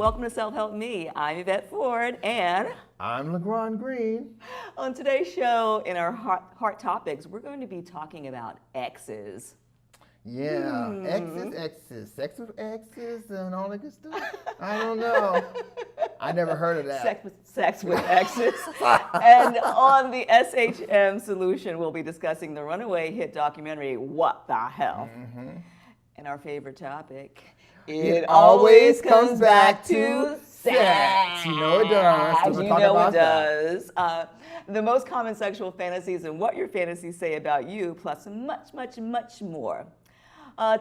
welcome to Self-Help Me. I'm Yvette Ford, and I'm LeGrande Green. On today's show, in our heart topics, we're going to be talking about exes. Yeah, exes, sex with exes, and all that good stuff. I don't know. I never heard of that. Sex with exes. And on the SHM solution, we'll be discussing the runaway hit documentary, What the Hell? And our favorite topic, it always comes back to sex. You know it does. You know it does. The most common sexual fantasies and what your fantasies say about you, plus much, much, much more.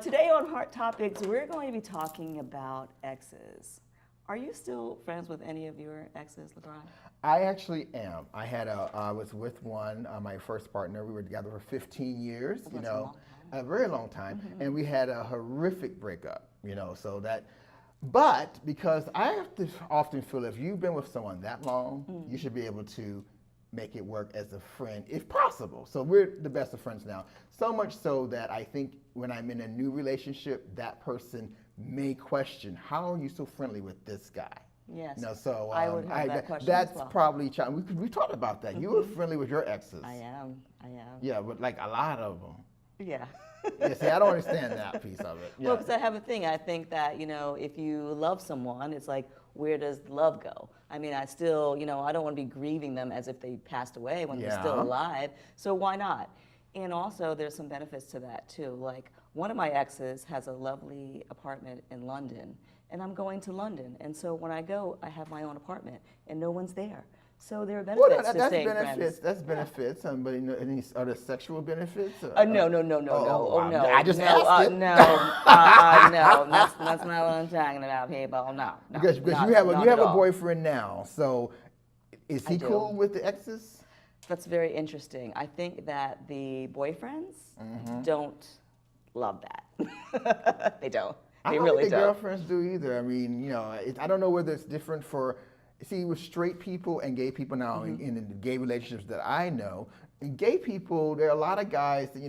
Today on Heart Topics, we're going to be talking about exes. Are you still friends with any of your exes, LeGrande? I actually am. I was with one, my first partner. We were together for 15 years, a very long time, and we had a horrific breakup, but because I have to often feel if you've been with someone that long, you should be able to make it work as a friend if possible. So we're the best of friends now. So much so that I think when I'm in a new relationship, that person may question, how are you so friendly with this guy? Yes. So I would have that question that's as well. probably, we talked about that. You were friendly with your exes. I am. Yeah, but like a lot of them. Yeah. Yeah, see, I don't understand that piece of it. Yeah. Well, because I have a thing. I think that, if you love someone, it's like, where does love go? I mean, I still, I don't want to be grieving them as if they passed away when they're still alive. So why not? And also, there's some benefits to that, too. Like, one of my exes has a lovely apartment in London, and I'm going to London. And so when I go, I have my own apartment, and no one's there. So there are benefits to staying friends. That's benefits. But any other sexual benefits? No. Oh, no. I just asked it. No, that's not what I'm talking about, people. No. Because you have a boyfriend now. So is he cool with the exes? That's very interesting. I think that the boyfriends don't love that. They don't. They really don't. I don't think the girlfriends do either. I mean, I don't know whether it's different for. See, with straight people and gay people now, in the gay relationships that I know, in gay people, there are a lot of guys that,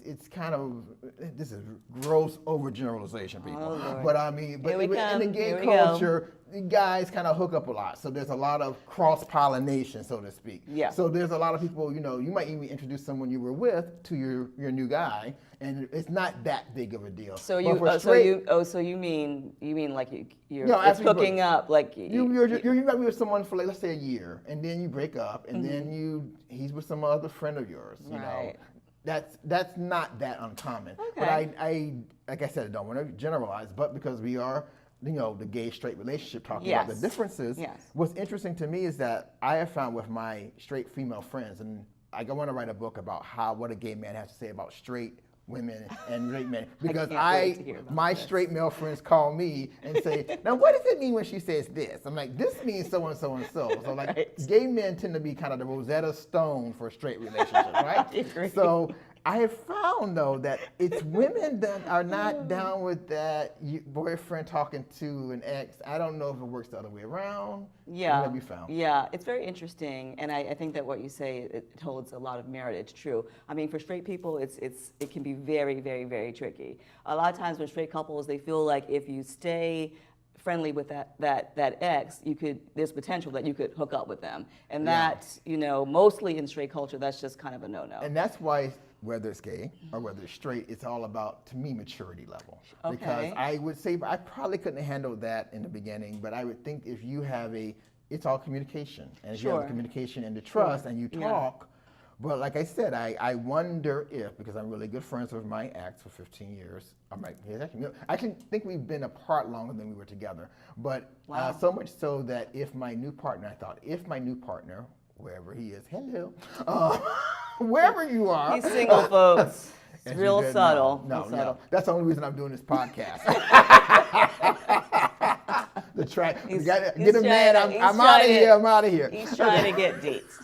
it's kind of, this is gross overgeneralization, people. Oh, but I mean, but in the gay culture, the guys kind of hook up a lot. So there's a lot of cross-pollination, so to speak. Yeah. So there's a lot of people, you might even introduce someone you were with to your new guy, and it's not that big of a deal. So you mean like you're hooking up, like you might be with someone for, like, let's say a year, and then you break up, and then he's with some other friend of yours. Right. That's not that uncommon. Okay. But I like I said, I don't want to generalize, but because we are the gay straight relationship talking about the differences. Yes. What's interesting to me is that I have found with my straight female friends, and I want to write a book about what a gay man has to say about straight women and straight men, because my straight male friends call me and say, now what does it mean when she says this? I'm like, this means so and so and so. So like gay men tend to be kind of the Rosetta Stone for straight relationships, right? So I have found, though, that it's women that are not down with that boyfriend talking to an ex. I don't know if it works the other way around. Yeah. What have you found? Yeah, it's very interesting, and I think that what you say, it holds a lot of merit. It's true. I mean, for straight people, it can be very, very, very tricky. A lot of times with straight couples, they feel like if you stay friendly with that ex, there's potential that you could hook up with them, and that mostly in straight culture, that's just kind of a no-no. And that's why, whether it's gay or whether it's straight, it's all about, to me, maturity level. Okay. Because I would say I probably couldn't handle that in the beginning, but I would think if you have it's all communication. And if you have communication and the trust and you talk, but like I said, I wonder if, because I'm really good friends with my ex for 15 years, I think we've been apart longer than we were together, but so much so that if my new partner, wherever he is, hello, wherever you are. He's single, folks. It's real subtle. No. That's the only reason I'm doing this podcast. Get him mad. I'm out of here. He's trying to get dates.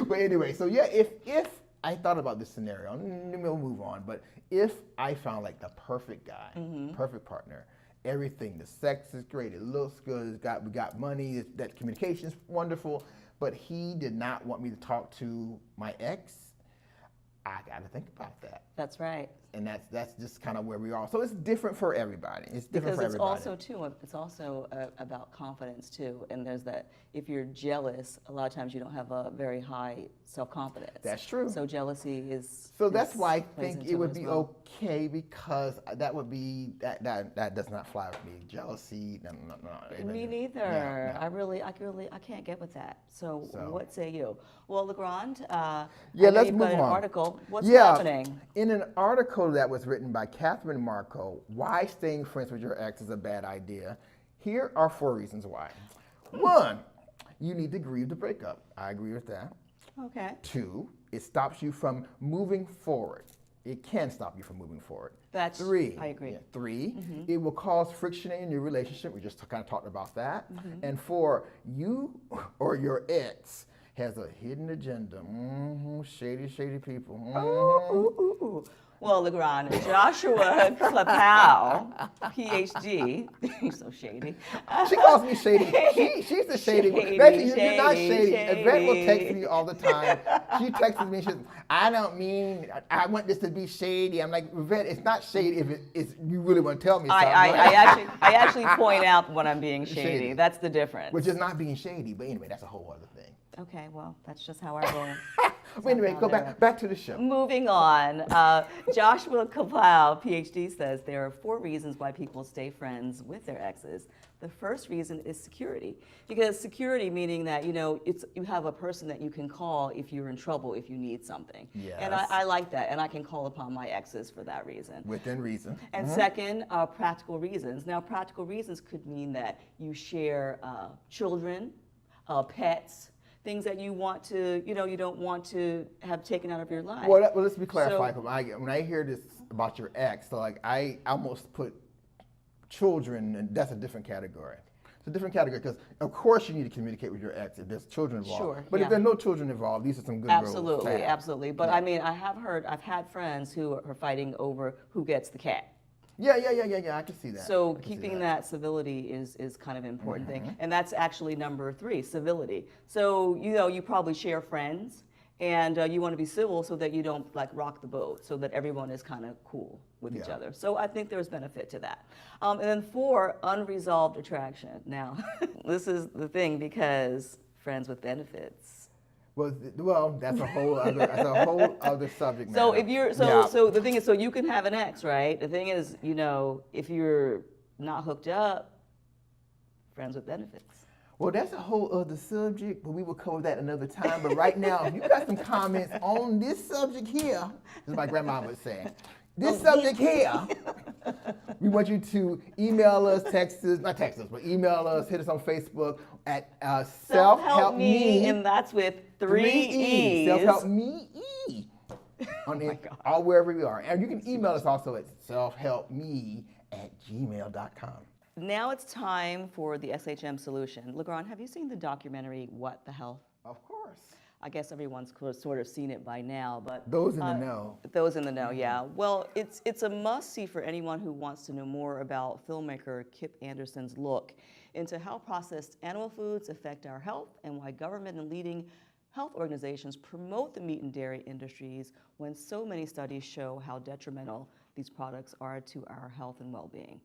But anyway, so yeah, if I thought about this scenario, we'll move on, but if I found like the perfect guy, perfect partner, everything, the sex is great, it looks good, we got money, that communication is wonderful, but he did not want me to talk to my ex, I got to think about that. That's right. And that's just kind of where we are. So it's different for everybody. It's different because for everybody. It's also about confidence too. And there's that, if you're jealous, a lot of times you don't have a very high self-confidence. That's true. So jealousy is. So that's why I think it would be okay, because that would be that does not fly with me. Jealousy, no. Me neither. No. I can't get with that. So what say you? Well, LeGrande, let's move on. An article. What's happening? In an article that was written by Catherine Marco, Why Staying Friends with Your Ex is a Bad Idea, here are 4 reasons why. 1, you need to grieve the breakup. I agree with that. Okay. 2, it stops you from moving forward. It can stop you from moving forward. That's 3. I agree. 3, it will cause friction in your relationship. We just kind of talked about that. And 4, you or your ex has a hidden agenda. Shady people. Ooh. Well, LeGrande, Joshua Klapow, PhD, he's so shady. She calls me shady. She's the shady one. You're not shady. Yvette will text me all the time. She texts me, she says, I don't mean, I want this to be shady. I'm like, Yvette, it's not shady if it's you really want to tell me something. I actually point out when I'm being shady. That's the difference. Which is not being shady, but anyway, that's a whole other thing. Okay, well, that's just how I roll. But anyway, go back to the show. Moving on, Joshua Klapow, PhD, says there are 4 reasons why people stay friends with their exes. The first reason is security, because security meaning that you have a person that you can call if you're in trouble, if you need something. Yes. And I like that, and I can call upon my exes for that reason. Within reason. And second, practical reasons. Now, practical reasons could mean that you share children, pets. Things that you want to, you don't want to have taken out of your life. Well, let's be clarified. When I hear this about your ex, I almost put children, and that's a different category. It's a different category because, of course, you need to communicate with your ex if there's children involved. Sure. But if there are no children involved, these are some good rules. Absolutely. But I mean, I've had friends who are fighting over who gets the cat. Yeah, I can see that. So keeping that civility is kind of an important thing. And that's actually number 3, civility. So, you probably share friends and you want to be civil so that you don't rock the boat, so that everyone is kind of cool with each other. So I think there's benefit to that. And then 4, unresolved attraction. Now, this is the thing, because friends with benefits. Well, that's a whole other subject matter. So if you're so the thing is, so you can have an ex, right? The thing is, if you're not hooked up, friends with benefits. Well, that's a whole other subject, but we will cover that another time. But right now, if you got some comments on this subject here, as my grandma would say, this subject here, we want you to email us, email us, hit us on Facebook at Self-Help Me, and that's with 3 E's. Self-Help Me. All wherever we are. And you can email us also at selfhelpme@gmail.com. Now it's time for the SHM solution. LeGrande, have you seen the documentary What the Health? Of course. I guess everyone's sort of seen it by now, but those in the know. Those in the know, yeah. Well, it's a must-see for anyone who wants to know more about filmmaker Kip Anderson's look into how processed animal foods affect our health, and why government and leading health organizations promote the meat and dairy industries when so many studies show how detrimental these products are to our health and well-being.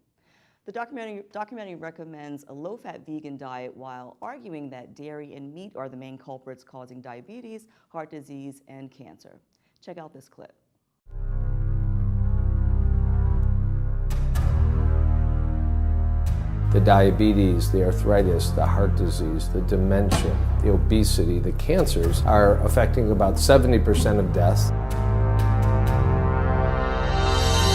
The documentary recommends a low-fat vegan diet while arguing that dairy and meat are the main culprits causing diabetes, heart disease, and cancer. Check out this clip. The diabetes, the arthritis, the heart disease, the dementia, the obesity, the cancers are affecting about 70% of deaths.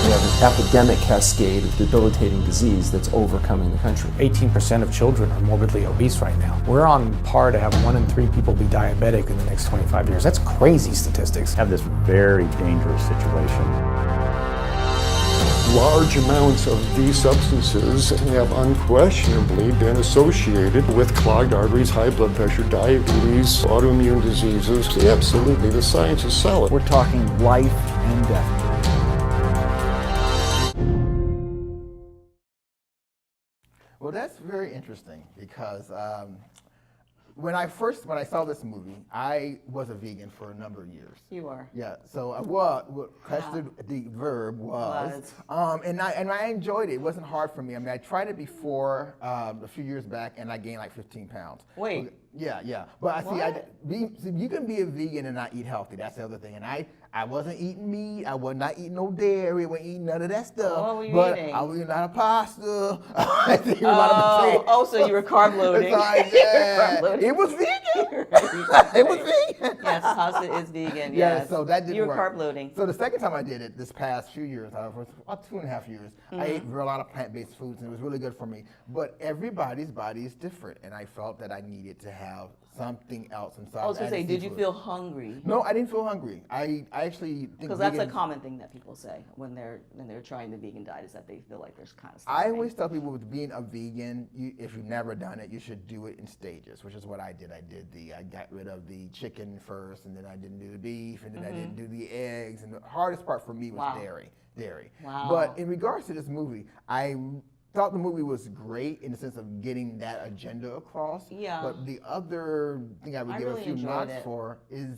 We have an epidemic cascade of debilitating disease that's overcoming the country. 18% of children are morbidly obese right now. We're on par to have 1 in 3 people be diabetic in the next 25 years. That's crazy statistics. Have this very dangerous situation. Large amounts of these substances have unquestionably been associated with clogged arteries, high blood pressure, diabetes, autoimmune diseases. Absolutely, the science is solid. We're talking life and death. Well, that's very interesting because When I saw this movie, I was a vegan for a number of years. You are. Yeah, so I was. The verb was. And I enjoyed it. It wasn't hard for me. I mean, I tried it before a few years back, and I gained like 15 pounds. Wait. Yeah. But you can be a vegan and not eat healthy. That's the other thing. And I wasn't eating meat. I was not eating no dairy. I wasn't eating none of that stuff. What were you eating? I was eating a lot of pasta. I was eating a lot of potatoes. Oh, so you were carb loading. It was vegan. It was vegan. Yes, pasta is vegan. Yeah, Yes. so that didn't You were work. carb loading. So the second time I did it, this past few years, for about 2.5 years, I ate a lot of plant-based foods, and it was really good for me. But everybody's body is different, and I felt that I needed to have something else inside. I was going to say, did you feel hungry? No, I didn't feel hungry. I actually think Because that's a common thing that people say when they're trying the vegan diet, is that they feel like there's kind of stuff. I always tell people with being a vegan, if you've never done it, you should do it in stages, which is what I did. I got rid of the chicken first, and then I didn't do the beef, and then I didn't do the eggs. And the hardest part for me was dairy. Wow. But in regards to this movie, I thought the movie was great in the sense of getting that agenda across. Yeah. But the other thing I would give really a few enjoyed nods it. for is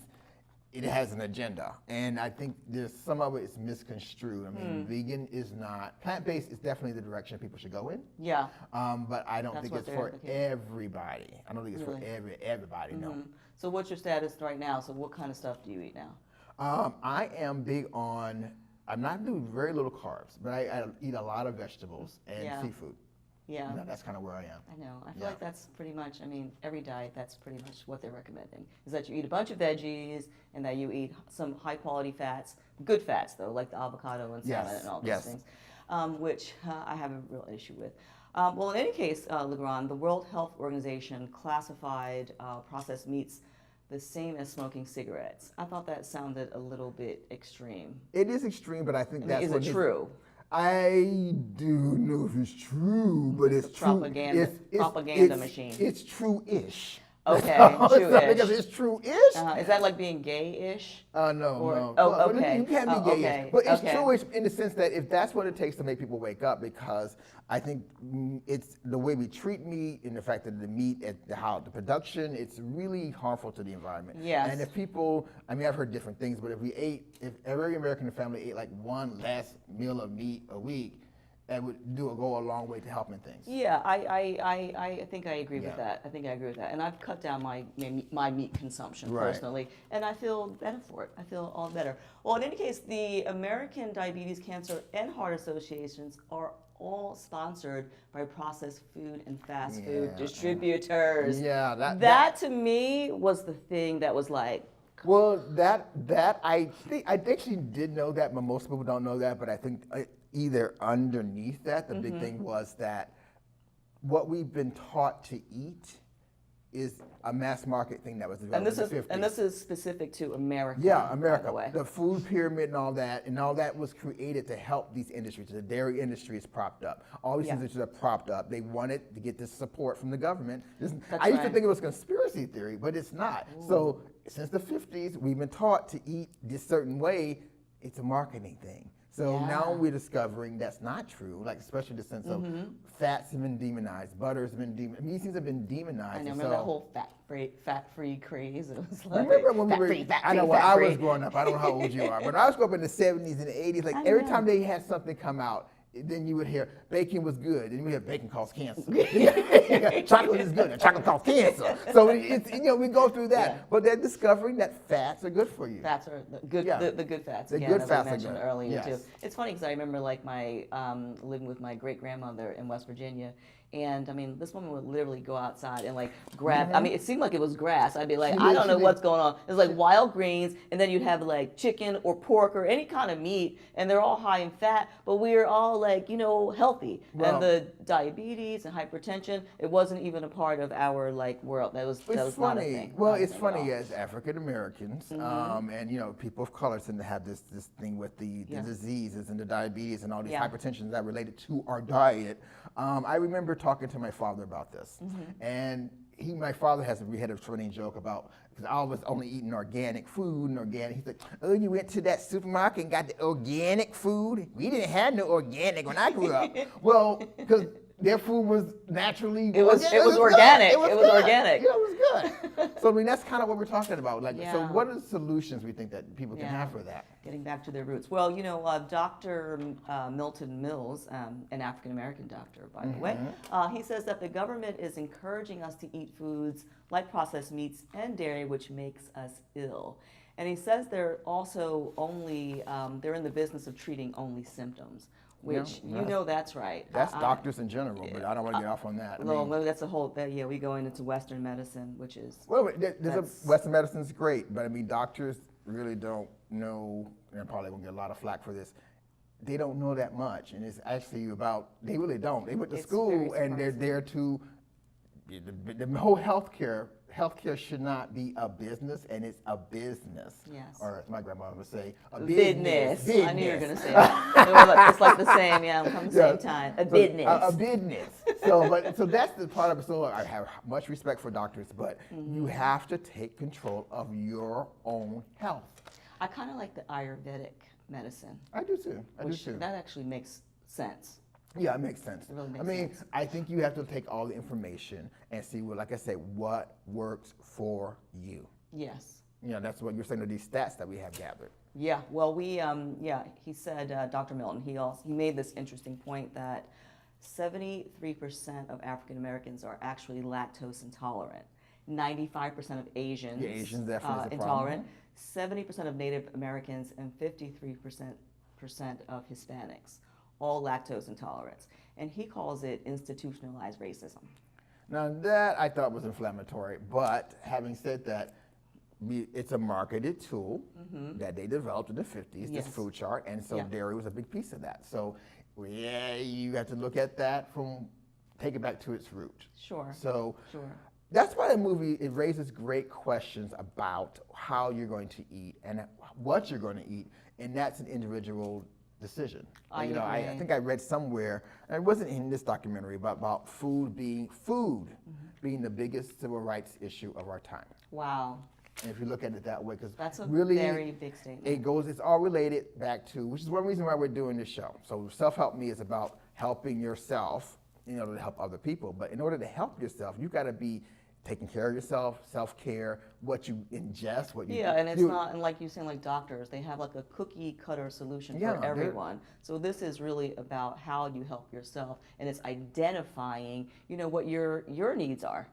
it has an agenda, and I think there's some of it is misconstrued. I mean, vegan is not, plant-based is definitely the direction people should go in. Yeah. But I don't That's think what it's they're for advocating. everybody. I don't think it's for everybody. No. So what's your status right now? So what kind of stuff do you eat now? I am big on. I'm not doing very little carbs, but I eat a lot of vegetables and seafood. Yeah. No, that's kind of where I am. I know. I feel like that's pretty much, I mean, every diet, that's pretty much what they're recommending, is that you eat a bunch of veggies and that you eat some high quality fats, good fats though, like the avocado and salmon and all those things, which I have a real issue with. Well, in any case, LeGrande, the World Health Organization classified processed meats the same as smoking cigarettes. I thought that sounded a little bit extreme. It is extreme, but I think that's is it true? I do know if it's true, but it's true. Propaganda machine. It's true-ish. Okay, true-ish. Because it's true-ish. Is that like being gay-ish? No. Okay. You can be gay-ish. Okay. But it's true-ish in the sense that if that's what it takes to make people wake up, because I think it's the way we treat meat and the fact that the meat, the production, it's really harmful to the environment. Yes. And if people, I mean, I've heard different things, but if every American family ate like one less meal of meat a week, that would go a long way to helping things. Yeah, I think I agree with that. I think I agree with that. And I've cut down my meat consumption personally, and I feel better for it. I feel all better. Well, in any case, the American Diabetes, Cancer, and Heart Associations are all sponsored by processed food and fast food distributors. Yeah, that to me was the thing that was like, well, I think she did know that, but most people don't know that. But I think either underneath that, the big thing was that what we've been taught to eat is a mass market thing that was developed in the 50s. And this is specific to America. Yeah, America. By the way. The food pyramid and all that was created to help these industries. The dairy industry is propped up. All these industries are propped up. They wanted to get this support from the government. I used to think it was conspiracy theory, but it's not. Ooh. So since the 50s, we've been taught to eat this certain way. It's a marketing thing. So now we're discovering that's not true, like especially the sense of fats have been demonized, butters have been demonized. These things have been demonized. I know, remember that whole fat-free craze? It was like, remember when I know when I was growing up, I don't know how old you are, but I was growing up in the 70s and the 80s, like every time they had something come out, then you would hear bacon was good, and you would hear bacon causes cancer. Chocolate is good, and chocolate causes cancer. So it's, we go through that, but they're discovering that fats are good for you. Fats are good. The good fats. The again, good as fats we mentioned are good. earlier too. It's funny because I remember like my living with my great grandmother in West Virginia. And I mean, this woman would literally go outside and like grab, I mean, it seemed like it was grass. I'd be like, I don't know what's going on. It's like wild greens, and then you'd have like chicken or pork or any kind of meat, and they're all high in fat, but we're all like, healthy. Well, and the diabetes and hypertension, it wasn't even a part of our like world. That was not a thing. Well, it's funny as African Americans, and people of color tend to have this thing with the diseases and the diabetes and all these hypertensions that are related to our diet. I remember talking to my father about this, and my father we had a running joke about, because I was only eating organic food and organic. He's like, oh, you went to that supermarket and got the organic food? We didn't have no organic when I grew up. Well, because their food was naturally. It was good. organic. It was good. organic. It was good. So I mean, that's kind of what we're talking about. Like, Yeah. so what are the solutions we think that people can have for that? Getting back to their roots. Well, Dr. Milton Mills, an African American doctor, by the way, he says that the government is encouraging us to eat foods like processed meats and dairy, which makes us ill. And he says they're also only, they're in the business of treating only symptoms, which that's right. That's doctors in general, but I don't want to get off on that. Well, that's a whole, we going into Western medicine, which is. Well, Western medicine's great, but I mean, doctors really don't know, and probably won't get a lot of flack for this. They don't know that much, and it's actually they really don't. They went to school, and they're there to, the whole healthcare should not be a business, and it's a business. Yes. Or as my grandma would say, a business. business. I knew you were going to say that. It's like the same, from the same time. A business. A business. So that's the part of it. So I have much respect for doctors, but you have to take control of your own health. I kind of like the Ayurvedic medicine. I do too. That actually makes sense. Yeah, it makes sense. It really makes sense. I think you have to take all the information and see, like I said, what works for you. Yes. That's what you're saying to these stats that we have gathered. Yeah, well, he said, Dr. Milton, he made this interesting point that 73% of African Americans are actually lactose intolerant. 95% of Asians, Asians definitely is a intolerant. 70% of Native Americans and 53% of Hispanics. All lactose intolerance. And he calls it institutionalized racism. Now that I thought was inflammatory, but having said that, it's a marketed tool that they developed in the 50s, this food chart, and so dairy was a big piece of that. So you have to look at that take it back to its root. Sure. So that's why the movie, it raises great questions about how you're going to eat and what you're going to eat, and that's an individual decision. I think I read somewhere, and it wasn't in this documentary, but about food being the biggest civil rights issue of our time. Wow. And if you look at it that way, because that's a really very big statement. It's all related back to, which is one reason why we're doing this show. So Self-Help Me is about helping yourself in order to help other people. But in order to help yourself, you got to be taking care of yourself, self-care, what you ingest, what you and it's not, and like you're saying, like doctors, they have like a cookie cutter solution for everyone. So this is really about how you help yourself, and it's identifying, what your needs are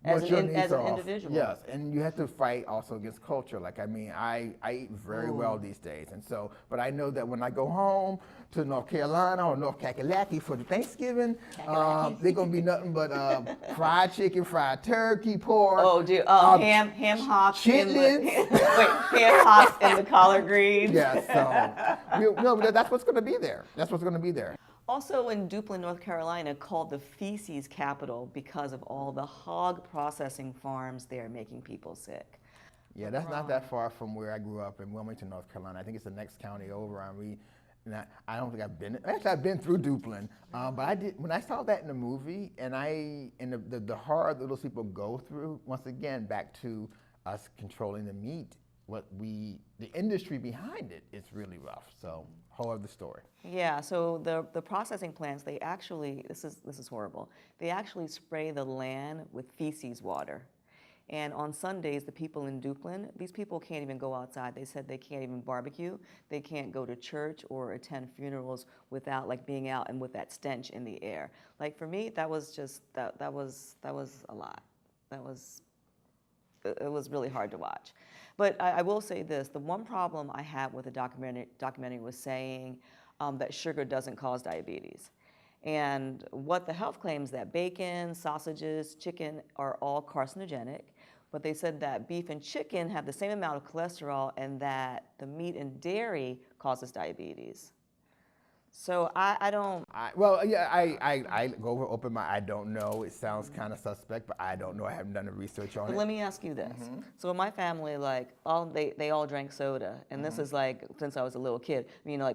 as an individual. Yes, and you have to fight also against culture. Like, I eat very well these days, and so, but I know that when I go home to North Carolina or North Kakalaki for the Thanksgiving, they're gonna be nothing but fried chicken, fried turkey, pork. Ham hocks chitlins. Ham hocks and the collard greens. Yes, but that's what's gonna be there. That's what's gonna be there. Also in Duplin, North Carolina, called the feces capital because of all the hog processing farms there making people sick. Yeah, that's not that far from where I grew up in Wilmington, North Carolina. I think it's the next county over. I don't think I've been. Actually, I've been through Duplin, but I did when I saw that in the movie, and the horror that those people go through. Once again, back to us controlling the meat. The industry behind it is really rough. So, whole other story. Yeah. So the processing plants, they actually, this is horrible. They actually spray the land with feces water. And on Sundays, the people in Duplin, these people can't even go outside. They said they can't even barbecue. They can't go to church or attend funerals without being out and with that stench in the air. Like for me, that was just that was a lot. It was really hard to watch. But I will say this, the one problem I had with the documentary was saying that sugar doesn't cause diabetes. And what the health claims that bacon, sausages, chicken are all carcinogenic, but they said that beef and chicken have the same amount of cholesterol and that the meat and dairy causes diabetes. So I don't. I go over open mind. I don't know. It sounds kind of suspect, but I don't know. I haven't done the research on it. Let me ask you this. So in my family, they all drank soda, and this is since I was a little kid.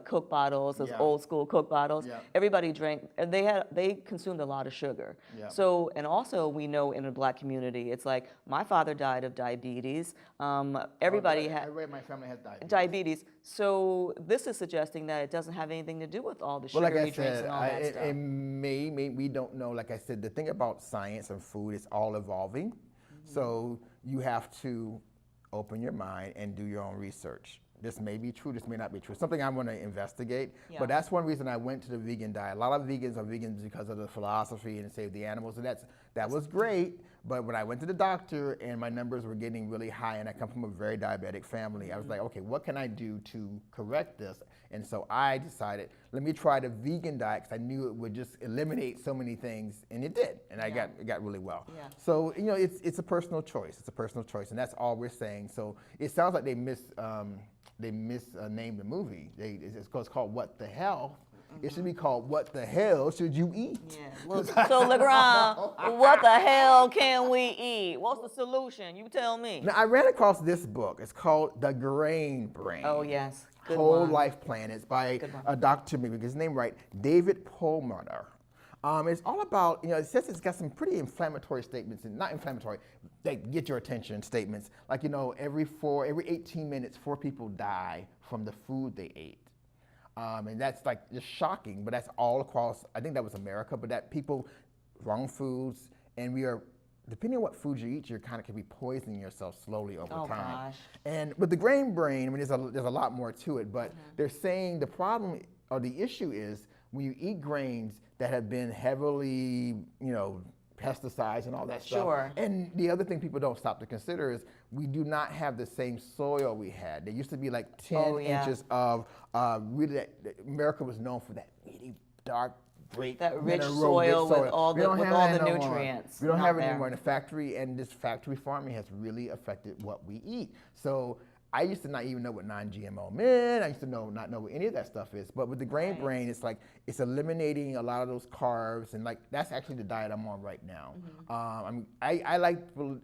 Coke bottles, those old school Coke bottles. Yeah. Everybody drank. They consumed a lot of sugar. Yeah. So and also we know in the Black community, it's like my father died of diabetes. Everybody had. Everybody in my family has diabetes. Diabetes. So this is suggesting that it doesn't have anything to do with all the Well, like sugary I drinks said, and all that stuff. we don't know. Like I said, the thing about science and food is all evolving. So you have to open your mind and do your own research. This may be true, this may not be true. Something I'm going to investigate. Yeah. But that's one reason I went to the vegan diet. A lot of vegans are vegans because of the philosophy and save the animals, and that was great. But when I went to the doctor and my numbers were getting really high, and I come from a very diabetic family, I was like, okay, what can I do to correct this? And so I decided, let me try the vegan diet, because I knew it would just eliminate so many things, and it did, and it got really well. Yeah. So it's a personal choice. It's a personal choice, and that's all we're saying. So it sounds like they misnamed the movie. It's called What the Hell. It should be called What the Hell Should You Eat? Yeah. Well, so LeGrande, what the hell can we eat? What's the solution? You tell me. Now I ran across this book. It's called The Grain Brain. Oh yes. Good Whole one. Life Plan. It's by a doctor, maybe get his name right, David Perlmutter. It's all about, it says it's got some pretty inflammatory statements, and not inflammatory, that get your attention statements. Like, every 18 minutes, 4 people die from the food they ate. And that's like just shocking, but that's all across, I think that was America, but that people, wrong foods, and we are, depending on what foods you eat, you kind of can be poisoning yourself slowly over time. Gosh. And with the grain brain, I mean, there's a lot more to it, but they're saying the problem or the issue is when you eat grains that have been heavily, pesticides and all that stuff. Sure. And the other thing people don't stop to consider is we do not have the same soil we had. There used to be like 10 inches of really, America was known for that really dark, great, That rich mineral soil rich with all We the don't have that no more. nutrients. We don't not have it there. anymore in the factory, and this factory farming has really affected what we eat. So I used to not even know what non-GMO meant. I used to not know what any of that stuff is. But with the grain brain, it's like it's eliminating a lot of those carbs, and like that's actually the diet I'm on right now. I like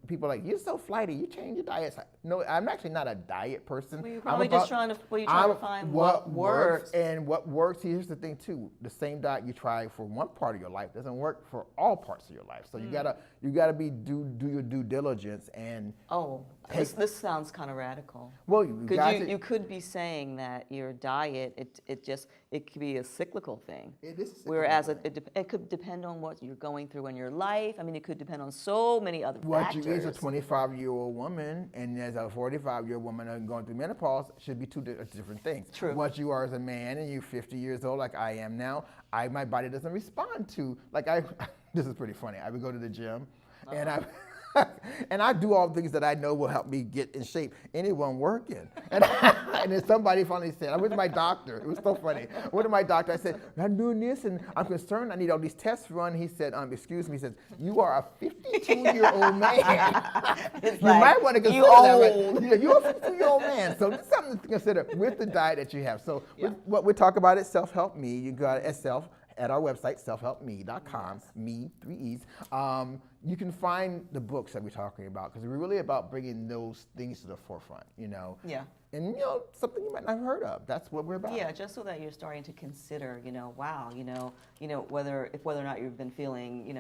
people like, you're so flighty. You change your diet. No, I'm actually not a diet person. Well, you're probably just trying to find what works. And what works. Here's the thing too: the same diet you try for one part of your life doesn't work for all parts of your life. So you gotta do your due diligence and. Oh, this sounds kind of radical. Well, you could be saying that your diet, it could be a cyclical thing. It is a cyclical Whereas thing. it could depend on what you're going through in your life. I mean, it could depend on so many other What factors. you eat as a 25-year-old woman and as a 45-year-old woman going through menopause should be two different things. True. What you are as a man and you're 50 years old like I am now, my body doesn't respond to, this is pretty funny. I would go to the gym and I do all the things that I know will help me get in shape, and it wasn't working. And then somebody finally said, I went to my doctor. It was so funny. I went to my doctor. I said, I'm doing this, and I'm concerned. I need all these tests run. He said, excuse me. He said, you are a 52-year-old man. It's You like, might want to consider that. Right? You're a 52-year-old man. So this is something to consider with the diet that you have. So what we talk about is Self-Help Me. You got it at our website, selfhelpme.com, Meee, 3 E's. You can find the books that we're talking about, because we're really about bringing those things to the forefront, Yeah. And, something you might not have heard of. That's what we're about. Yeah, just so that you're starting to consider, wow, whether or not you've been feeling,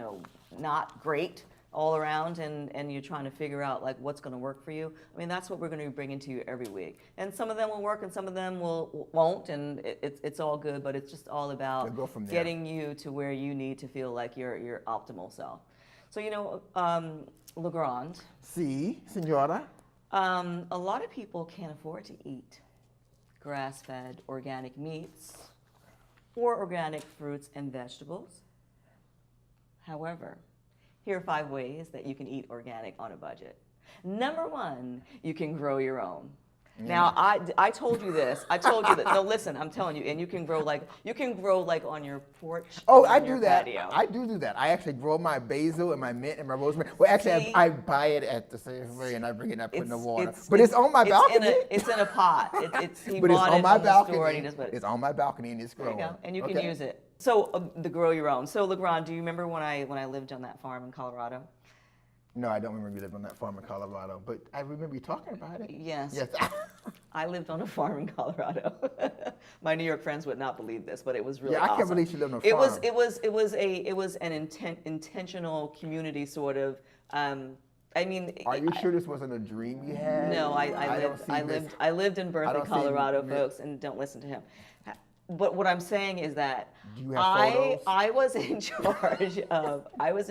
not great all around, and you're trying to figure out like what's going to work for you. I mean, that's what we're going to be bringing to you every week. And some of them will work, and some of them won't, and it's all good. But it's just all about go from there. getting you to where you need to feel like your optimal self. So LeGrande. Si, senora. A lot of people can't afford to eat grass-fed organic meats or organic fruits and vegetables. However, here are 5 ways that you can eat organic on a budget. Number 1, you can grow your own. Now, I told you this. No, listen, I'm telling you, and you can grow like on your porch. Oh, on I your do that. patio. I do that. I actually grow my basil and my mint and my rosemary. Well, actually, I buy it at the Safeway and I bring it up in the water. But it's on my balcony. It's in a pot. He But it's bought on it my from the store and he balcony. just put it. It's on my balcony and it's There you growing. go, and you can use it. So the grow your own. So LeGrande, do you remember when I lived on that farm in Colorado? No, I don't remember you lived on that farm in Colorado, but I remember you talking about it. Yes. Yes. I lived on a farm in Colorado. My New York friends would not believe this, but it was really Yeah, I awesome. can't believe she lived on a farm. It was an intentional community sort of. I mean, Are you sure this wasn't a dream you had? No, I lived in Berkeley, don't see Colorado, this. folks, and don't listen to him. But what I'm saying is that Do you have photos? I was in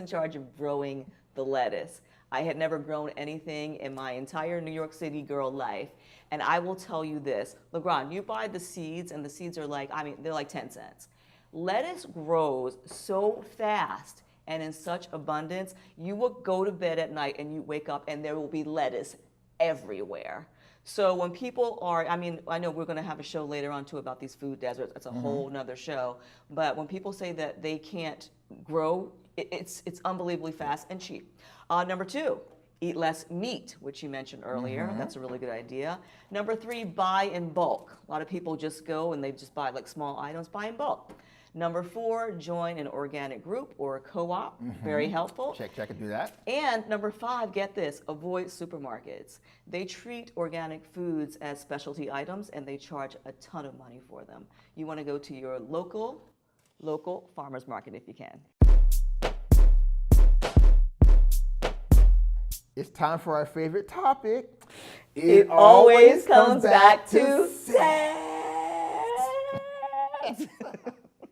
charge of growing the lettuce. I had never grown anything in my entire New York City girl life. And I will tell you this, LeGrande, you buy the seeds and the seeds are like, they're like 10 cents. Lettuce grows so fast and in such abundance, you will go to bed at night and you wake up and there will be lettuce everywhere. So when people are, I know we're going to have a show later on too about these food deserts. It's a whole nother show. But when people say that they can't grow, it's unbelievably fast and cheap. Number 2, eat less meat, which you mentioned earlier. That's a really good idea. Number 3, buy in bulk. A lot of people just go and they just buy like small items, buy in bulk. Number 4, join an organic group or a co-op. Very helpful. Check and do that. And number 5, get this, avoid supermarkets. They treat organic foods as specialty items and they charge a ton of money for them. You want to go to your local farmer's market if you can. It's time for our favorite topic. It always comes back to sex.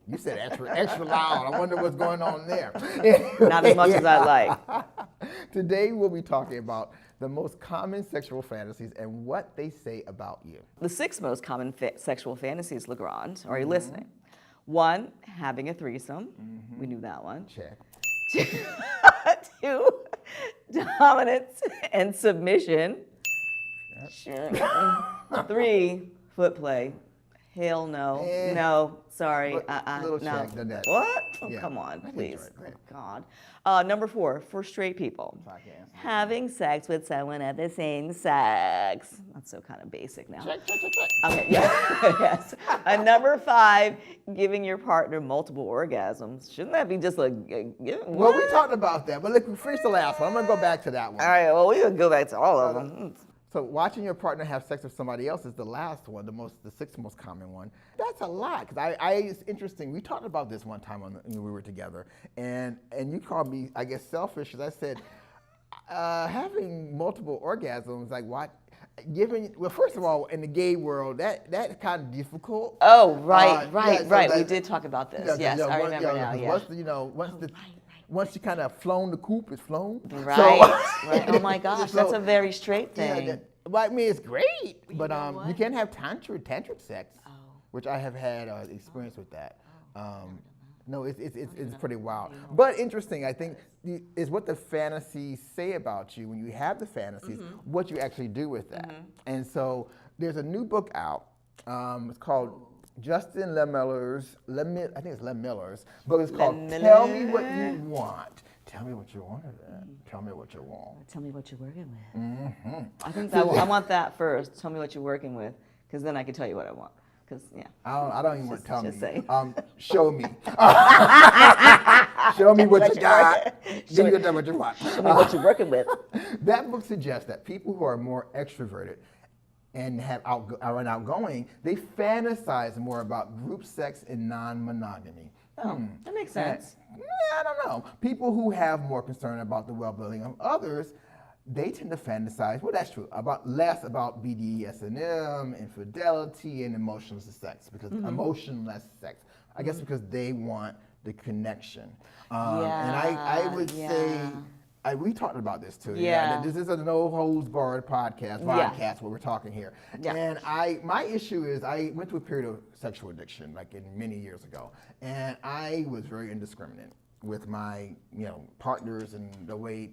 You said extra loud. I wonder what's going on there. Not as much as I like. Today we'll be talking about the most common sexual fantasies and what they say about you. The 6 most common sexual fantasies, LeGrande. Are you listening? 1, having a threesome. We knew that one. Check. 2, dominance and submission. 3, foot play. Hell no. No, sorry. Little no. check, done that. What? Oh, Yeah. come on, I can please. enjoy it. Go ahead. God. Number 4, for straight people. Podcast. Having sex with someone of the same sex. That's so kind of basic now. Check. Okay, yeah, yes. Number 5, giving your partner multiple orgasms. Shouldn't that be just like, Well, we talked about that, but look, we finished the last one. I'm going to go back to that one. All right, well, we could go back to all of them. So watching your partner have sex with somebody else is the last one, the 6th most common one. That's a lot, because it's interesting. We talked about this one time when we were together, and you called me, I guess, selfish, because I said, having multiple orgasms, like what? Well, first of all, in the gay world, that's kind of difficult. Oh, right. So We did talk about this. Yes, I remember now. Yeah. Once you kind of flown the coop, it's flown. Right. So, right. Oh my gosh, that's a very straight thing. Yeah, well, I mean, it's great, but you can have tantric sex, which I have had experience with that. No, it's pretty wild, but interesting. I think is what the fantasies say about you when you have the fantasies, what you actually do with that. And so there's a new book out. It's called Justin Lemiller's, I think it's Lemiller's, but it's called Tell Me What You Want. Tell me what you want of that. Tell me what you want. Tell me what you're working with. I think I want that first. Tell me what you're working with, because then I can tell you what I want. Because I don't even want to tell me. Say. Show me. Show me what you got. Show me what you want. Show me what you're working with. That book suggests that people who are more extroverted and are outgoing, they fantasize more about group sex and non-monogamy. Oh, that makes sense. I don't know. People who have more concern about the well-being of others, they tend to fantasize, well, that's true, less about BDSM, infidelity, and emotionless sex, because emotionless sex. I guess because they want the connection. And I would say, we talked about this too. Yeah. This is a no holds barred podcast where we're talking here. Yeah. And my issue is I went through a period of sexual addiction, like many years ago, and I was very indiscriminate with my partners, and the way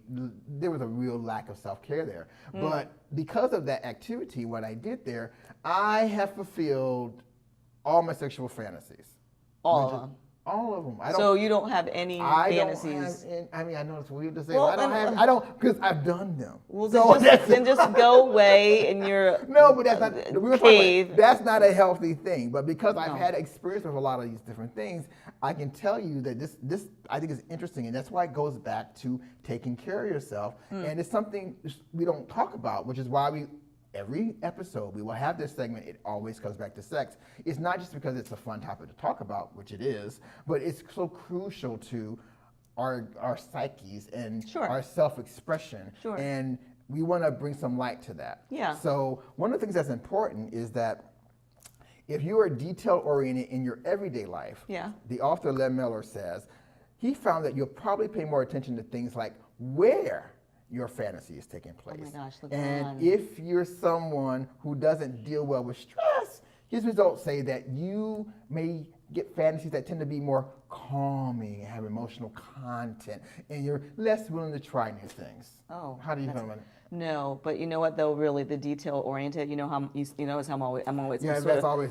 there was a real lack of self-care there. But because of that activity, what I did there, I have fulfilled all my sexual fantasies. All of them. All of them. So you don't have any fantasies? I know it's weird to say, but I don't, because I've done them. Well, then just go away in your No, but that's not, cave. That's not a healthy thing. But because I've had experience with a lot of these different things, I can tell you that this I think is interesting, and that's why it goes back to taking care of yourself. And it's something we don't talk about, which is why every episode we will have this segment. It always comes back to sex. It's not just because it's a fun topic to talk about, which it is, but it's so crucial to our psyches and our self-expression. Sure. And we want to bring some light to that. Yeah. So one of the things that's important is that if you are detail-oriented in your everyday life, the author Len Miller says, he found that you'll probably pay more attention to things like where your fantasy is taking place. Oh my gosh, and if you're someone who doesn't deal well with stress, his results say that you may get fantasies that tend to be more calming and have emotional content, and you're less willing to try new things. Oh, how do you feel about it? No, but you know what though? Really, the detail oriented. You know how I'm always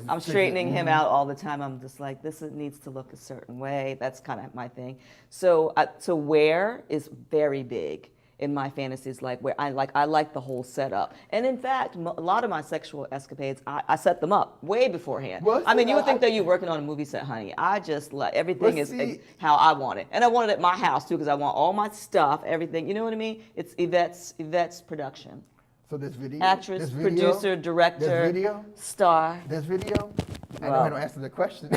I'm straightening him out all the time. I'm just like, this needs to look a certain way. That's kind of my thing. So where is very big in my fantasies, like where I like the whole setup. And in fact, a lot of my sexual escapades, I set them up way beforehand. Well, I mean, you would think that you're working on a movie set, honey. I just like everything is how I want it, and I want it at my house too, because I want all my stuff, everything. You know what I mean? It's Yvette's production. So this video, actress, producer, director, star. This video. I know I don't answer the question.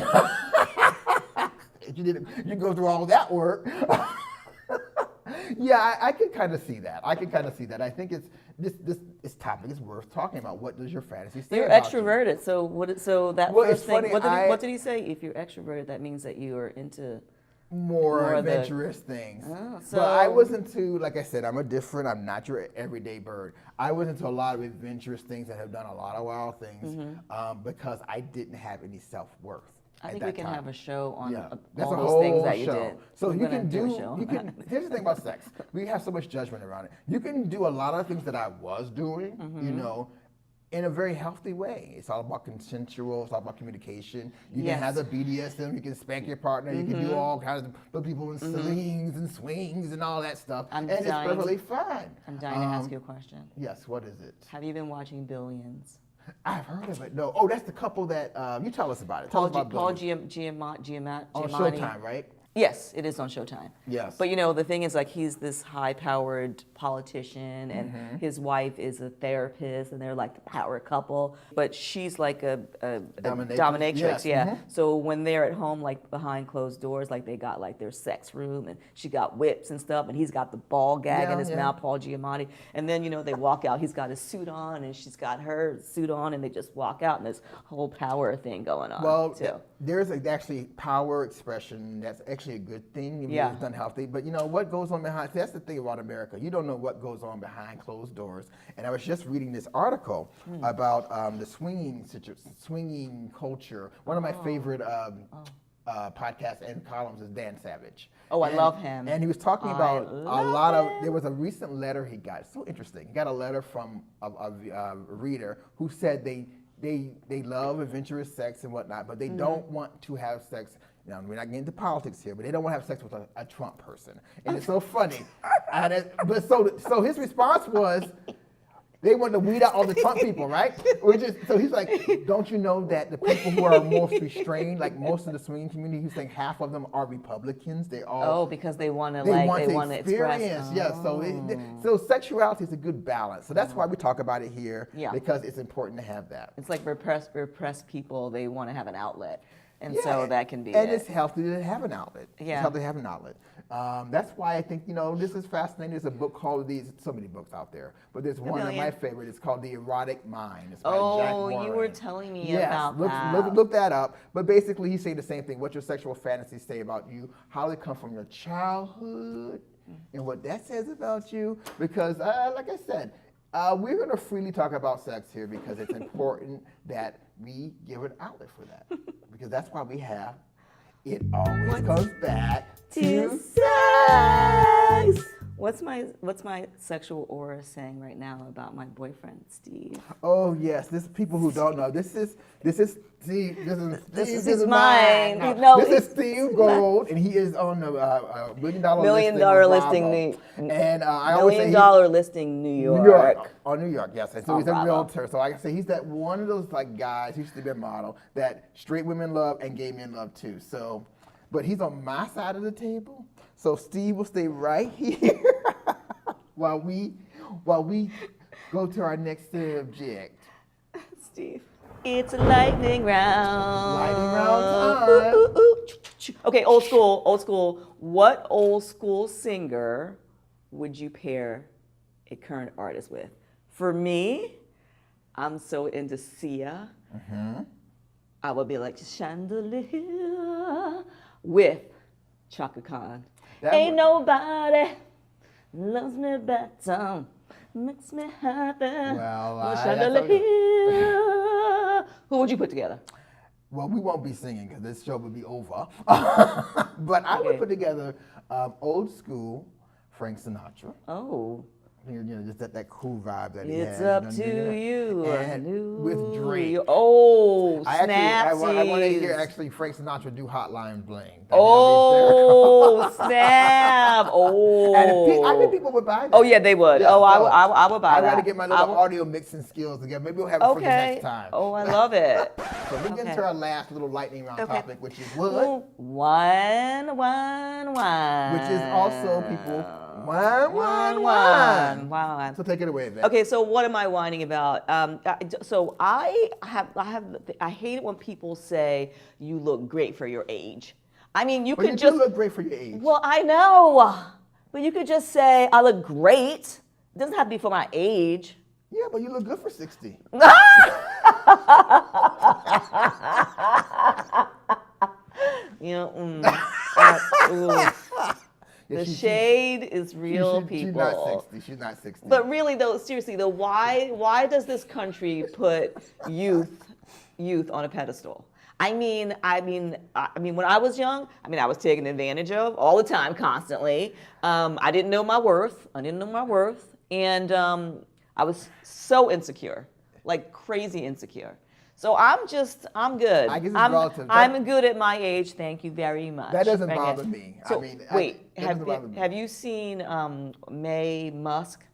You go through all that work. Yeah, I can kind of see that. I think it's this topic is worth talking about. What does your fantasy say You're about extroverted, you? so that well, first thing. Funny, what did he say? If you're extroverted, that means that you are into more adventurous things. Oh, but I was into, like I said, I'm not your everyday bird. I was into a lot of adventurous things and have done a lot of wild things because I didn't have any self-worth. I think we can have a show on that's all a those whole things that you show. did. So you can here's the thing about sex. We have so much judgment around it. You can do a lot of things that I was doing, you know, in a very healthy way. It's all about consensual, it's all about communication. You can have the BDSM, you can spank your partner, you can do all kinds of put people in slings and swings and all that stuff. It's perfectly fine. I'm dying to ask you a question. Yes, what is it? Have you been watching Billions? I've heard of it. No. Oh, that's the couple that you tell us about it. Paul Giamatti. On Showtime, right? Yes, it is on Showtime. Yes. But you know, the thing is, like, he's this high-powered politician, and his wife is a therapist, and they're like the power couple. But she's like a dominatrix, Yes. So when they're at home, like behind closed doors, like they got like their sex room, and she got whips and stuff, and he's got the ball gag in his mouth, Paul Giamatti. And then, you know, they walk out. He's got his suit on, and she's got her suit on, and they just walk out, and this whole power thing going on. Well, too. There's actually power expression that's actually a good thing. It's done healthy. But you know what goes on behind? That's the thing about America. You don't know what goes on behind closed doors. And I was just reading this article about the swinging culture. One of my favorite podcasts and columns is Dan Savage. Oh, I love him. And he was talking about a lot of. There was a recent letter he got. It's so interesting. He got a letter from a reader who said they love adventurous sex and whatnot, but they don't want to have sex. Now, we're not getting into politics here, but they don't want to have sex with a Trump person. And it's so funny. So his response was, they want to weed out all the Trump people, right? So he's like, don't you know that the people who are most restrained, like most of the swinging community, he's saying half of them are Republicans. They all because they want to experience. Yeah. So sexuality is a good balance. So that's why we talk about it here. Yeah. Because it's important to have that. It's like repressed people. They want to have an outlet. And so that can be. And it's healthy to have an outlet. Yeah. It's healthy to have an outlet. That's why I think, you know, this is fascinating. There's a book called so many books out there, but there's one of my favorites. It's called The Erotic Mind. It's by Jack Warren. You were telling me about that. Look that up. But basically, he's saying the same thing. What your sexual fantasies say about you, how they come from your childhood, and what that says about you. Because, like I said, we're going to freely talk about sex here because it's important that we give an outlet for that. Because that's why we have It Always Comes Back to Sex. What's my sexual aura saying right now about my boyfriend Steve? Oh yes, this people who don't know. This is Steve. This is mine. This is Steve Gold, and he is on the $1 million listing. And I always say $1 million listing New York. New York, yes. And so he's a realtor. So like I say, he's that one of those like guys. He used to be a model that straight women love and gay men love too. So, but he's on my side of the table. So Steve will stay right here while we go to our next subject. Steve. It's a lightning round. Lightning round time. Okay, old school. What old school singer would you pair a current artist with? For me, I'm so into Sia. I would be like chandelier with Chaka Khan. Ain't nobody loves me better, makes me happy. Well, chandelier. Who would you put together? Well, we won't be singing because this show would be over. But I would put together old school Frank Sinatra. Oh. Just that cool vibe that he has. It's up to you. And with Drake. Oh, I snapsies. want to hear actually Frank Sinatra do Hotline Bling. Oh, snap. Oh. And I think people would buy that. Oh, yeah, they would. Yeah, I would buy I that. got to get my little audio mixing skills together. Maybe we'll have it for the next time. Oh, I love it. So we get into our last little lightning round topic, which is what? One. Which is also people. One. Wow. So take it away, Yvette. Okay, so what am I whining about? So I hate it when people say you look great for your age. I mean, you could just look great for your age. Well, I know, but you could just say I look great. It doesn't have to be for my age. Yeah, but you look good for 60. The shade is real, people. She's not 60. But really, though, seriously, though, why does this country put youth on a pedestal? I mean, when I was young, I was taken advantage of all the time, constantly. I didn't know my worth. And I was so insecure, like crazy insecure. So I'm good. I guess it's relative. I'm good at my age. Thank you very much. That doesn't bother me. So have you seen Elon Musk's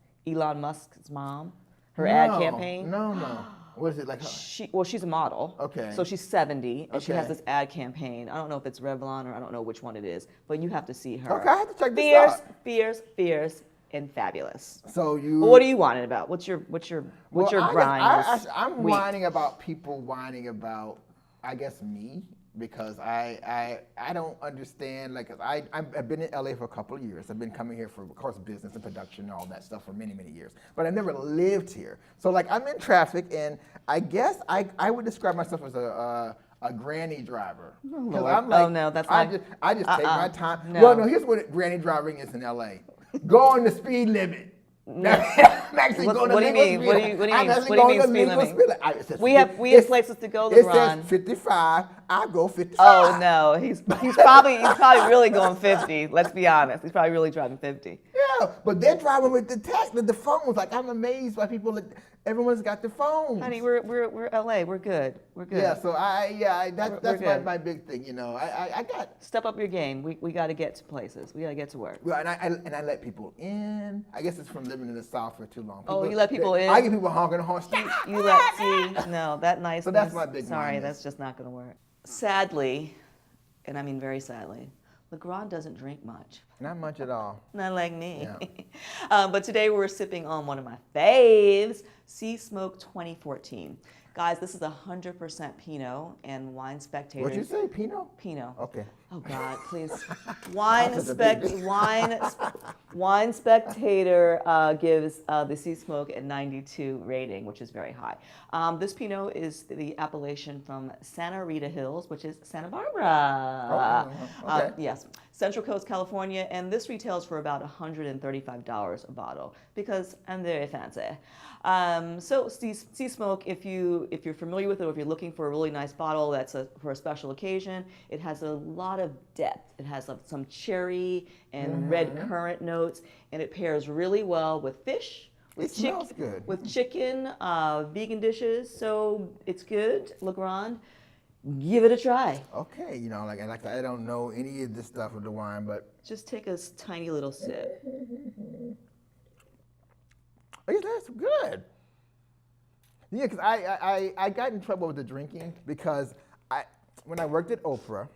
mom, her ad campaign? No. What is it like? She's a model. Okay. So she's 70, and she has Okay. this ad campaign. I don't know if it's Revlon or I don't know which one it is, but you have to see her. Okay, I have to check this out. Fierce, and fabulous. So you. Well, what are you whining about? What's your grind? I'm whining about people whining about, I guess, me, because I don't understand. Like, I've been in LA for a couple of years. I've been coming here for, of course, business and production and all that stuff for many, many years. But I never lived here. So like, I'm in traffic, and I guess I would describe myself as a granny driver. Oh, I'm like, no, that's not. I just take my time. No. Well, no, here's what granny driving is in LA. Go on the speed limit. No. I'm actually going to What do you mean? What do you mean speed limit? We have places to go, LeGrande. It says 55. I go 55. Oh no, he's probably really going 50. Let's be honest. He's probably really driving 50. Yeah, but they're driving with the phones. Like, I'm amazed by people that everyone's got their phones. Honey, we're LA. We're good. Yeah, so that's my big thing. I got step up your game. We got to get to places. We got to get to work. Well, and I let people in. I guess it's from living in the South for too long. You let people in. I get people honking the horn. That nice. So that's my big. Sorry, that's just not going to work. Sadly, and I mean very sadly, LeGrande doesn't drink much. Not much at all. Not like me. Yeah. But today we're sipping on one of my faves, Sea Smoke 2014. Guys, this is 100% Pinot, and Wine Spectator. What'd you say, Pinot? Pinot. Okay. Oh God, please. Wine Spectator gives the Sea Smoke a 92 rating, which is very high. This Pinot is the appellation from Santa Rita Hills, which is Santa Barbara. Okay. Yes, Central Coast, California, and this retails for about $135 a bottle because I'm very fancy. So Sea Smoke, if you're familiar with it, or if you're looking for a really nice bottle that's for a special occasion, it has a lot of depth. It has some cherry and red currant notes, and it pairs really well with fish, with chicken, vegan dishes. So it's good. LeGrande, give it a try. Okay, like I don't know any of this stuff with the wine, but just take a tiny little sip. That's good. Yeah, because I got in trouble with the drinking because when I worked at Oprah,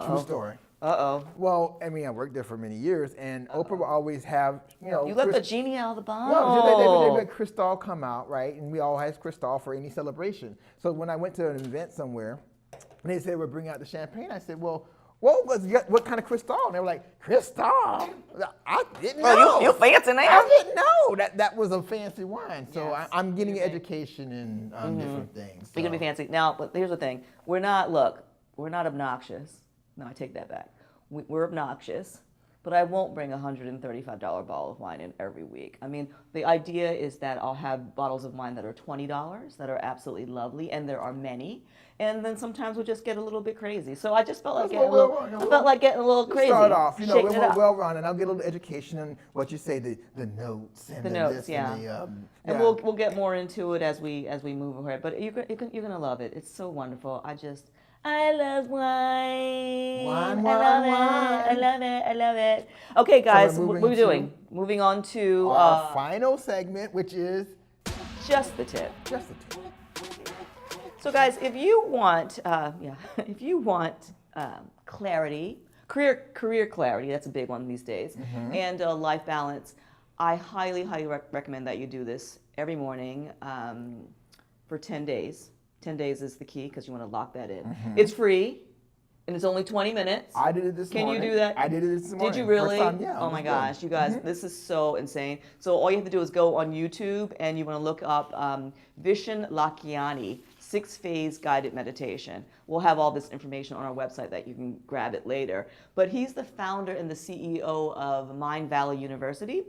true story. Well, I worked there for many years, and Oprah would always have, You let the genie out of the bottle. Well, they let Cristal come out, right? And we all had Cristal for any celebration. So when I went to an event somewhere, and they said, we'll bring out the champagne, I said, well, what kind of crystal? And they were like, crystal? I didn't know. Oh, you fancy now. I didn't know that was a fancy wine. So Yes. I'm getting education in different things. You're gonna be fancy now, but here's the thing: we're not obnoxious. No, I take that back. We're obnoxious, but I won't bring a $135 bottle of wine in every week. I mean, the idea is that I'll have bottles of wine that are $20 that are absolutely lovely, and there are many. And then sometimes we'll just get a little bit crazy. So I just felt like getting a little crazy. Start off, we're shaking it more up. well-rounded. I'll get a little education on what you say, the notes and The notes, this yeah. and And we'll get more into it as we move ahead. But you're gonna love it. It's so wonderful. I love wine. I love it. Okay, guys, we're what are we moving doing? Moving on to our final segment, which is just the tip. just the tip. So, guys, if you want, clarity, career clarity, that's a big one these days, and life balance, I highly recommend that you do this every morning for 10 days. 10 days is the key because you want to lock that in. It's free, and it's only 20 minutes. I did it this morning. Can you do that? I did it this morning. Did you really? First time, yeah. Oh my gosh, you guys, this is so insane. So all you have to do is go on YouTube and you want to look up Vishen Lakhiani, 6-phase guided meditation. We'll have all this information on our website that you can grab it later. But he's the founder and the CEO of Mind Valley University.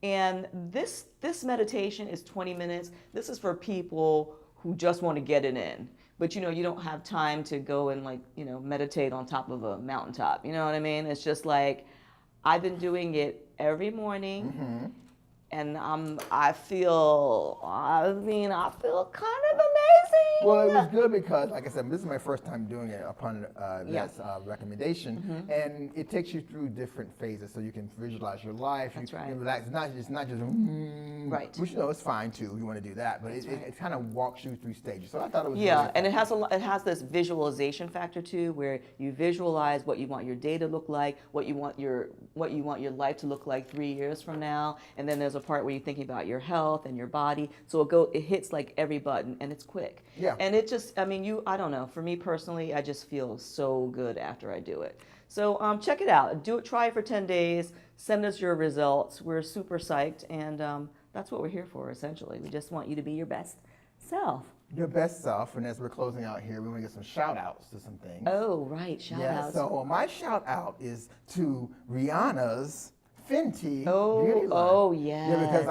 And this meditation is 20 minutes. This is for people who just want to get it in. But you don't have time to go and meditate on top of a mountaintop. You know what I mean? It's just like, I've been doing it every morning, and I feel kind of amazing. Well, it was good because, like I said, this is my first time doing it upon Yvette's recommendation, and it takes you through different phases, so you can visualize your life. That's you right. can relax. It's not just Right. which it's fine too. If you want to do that, but it kind of walks you through stages. So I thought it was Yeah, really and it has this visualization factor too, where you visualize what you want your day to look like, what you want your life to look like 3 years from now, and then there's a part where you're thinking about your health and your body. So it hits like every button, and it's quick. Yeah. And it just, I don't know. For me personally, I just feel so good after I do it. So check it out. Try it for 10 days. Send us your results. We're super psyched, and that's what we're here for, essentially. We just want you to be your best self. your best self. And as we're closing out here, we want to get some shout outs to some things. Oh, right. Shout outs. So my shout out is to Rihanna's Fenty beauty line. Oh, yes.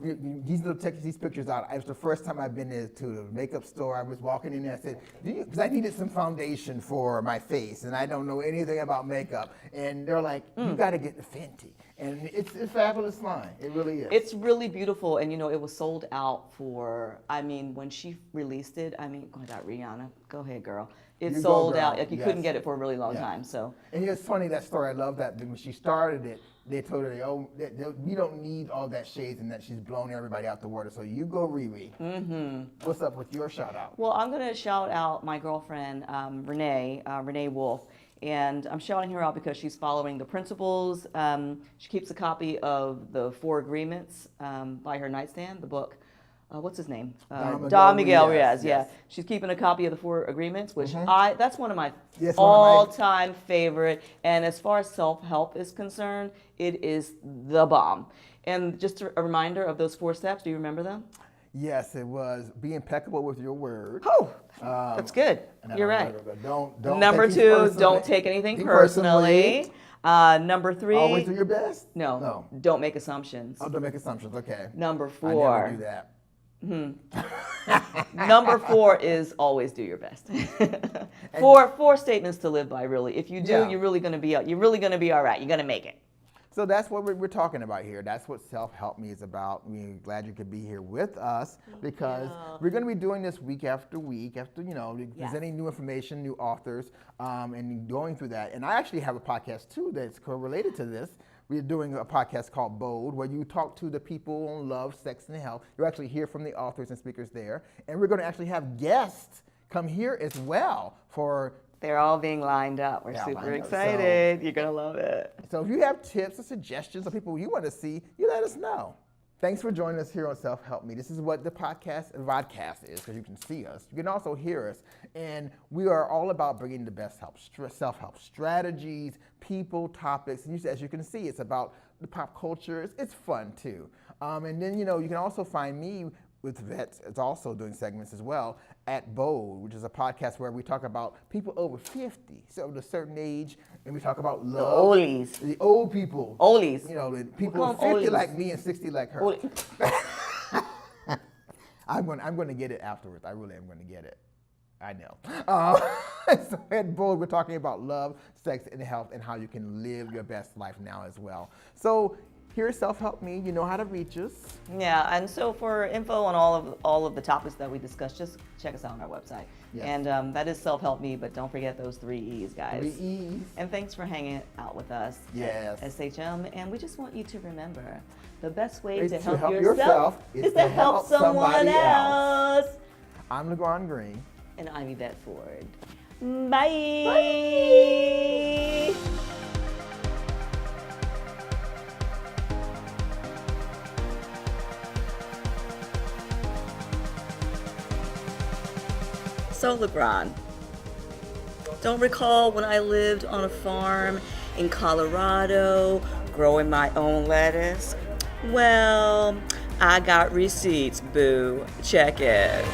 Yeah, because these pictures out. It was the first time I've been to the makeup store. I was walking in there and I said, because I needed some foundation for my face, and I don't know anything about makeup. And they're like, you got to get the Fenty. And it's a fabulous line. It really is. It's really beautiful, and it was sold out for, when she released it, oh my God, Rihanna, go ahead, girl. It You go, sold girl. out. You Yes. couldn't get it for a really long Yeah. time. So. And it's funny, that story. I love that. When she started it, they told her, we don't need all that shades, and that she's blown everybody out the water. So you go, Riri. What's up with your shout out? Well, I'm going to shout out my girlfriend, Renee Wolf. And I'm shouting her out because she's following the principles. She keeps a copy of the 4 Agreements by her nightstand, the book. What's his name? Don Miguel Ruiz. Yeah, she's keeping a copy of the 4 Agreements, which that's one of my all-time favorite. And as far as self-help is concerned, it is the bomb. And just a reminder of those 4 steps. Do you remember them? Yes, it was be impeccable with your word. Oh, that's good. You're right. Don't Number take 2, don't take anything personally. Number 3, always do your best. No, don't make assumptions. Oh, don't make assumptions. Okay. Number I never do that. 4. Number 4 is always do your best. Four statements to live by, really. If you do, you're really gonna be all right. You're gonna make it. So that's what we're talking about here. That's what Self-Help Me is about. We're glad you could be here with us because we're going to be doing this week after week, presenting new information, new authors, and going through that. And I actually have a podcast too that's correlated to this. We're doing a podcast called Bold, where you talk to the people on love, sex, and health. You actually hear from the authors and speakers there. And we're going to actually have guests come here as well for... They're all being lined up. We're super excited. You're going to love it. So if you have tips or suggestions or people you want to see, you let us know. Thanks for joining us here on Self Help Me. This is what the vodcast is, because you can see us. You can also hear us. And we are all about bringing the best self-help strategies, people, topics. And as you can see, it's about the pop culture. It's fun, too. And then, you can also find me with Yvette. It's also doing segments as well at Bold, which is a podcast where we talk about people over 50, so at a certain age, and we talk about love. The oldies. The old people. Oldies. The people 50 oldies. like me and 60 like her. I'm going to get it afterwards. I really am going to get it. I know. So at Bold, we're talking about love, sex, and health, and how you can live your best life now as well. So here's Self Help Me. You know how to reach us. Yeah, and so for info on all of the topics that we discussed, just check us out on our website. Yes. And that is Self Help Me, but don't forget those 3 E's, guys. 3 E's. And thanks for hanging out with us at SHM. And we just want you to remember, the best way to help help yourself is to help someone else. I'm LeGrande Green. And I'm Yvette Ford. Bye. Bye. So LeGrande, don't recall when I lived on a farm in Colorado growing my own lettuce? Well, I got receipts, boo. Check it.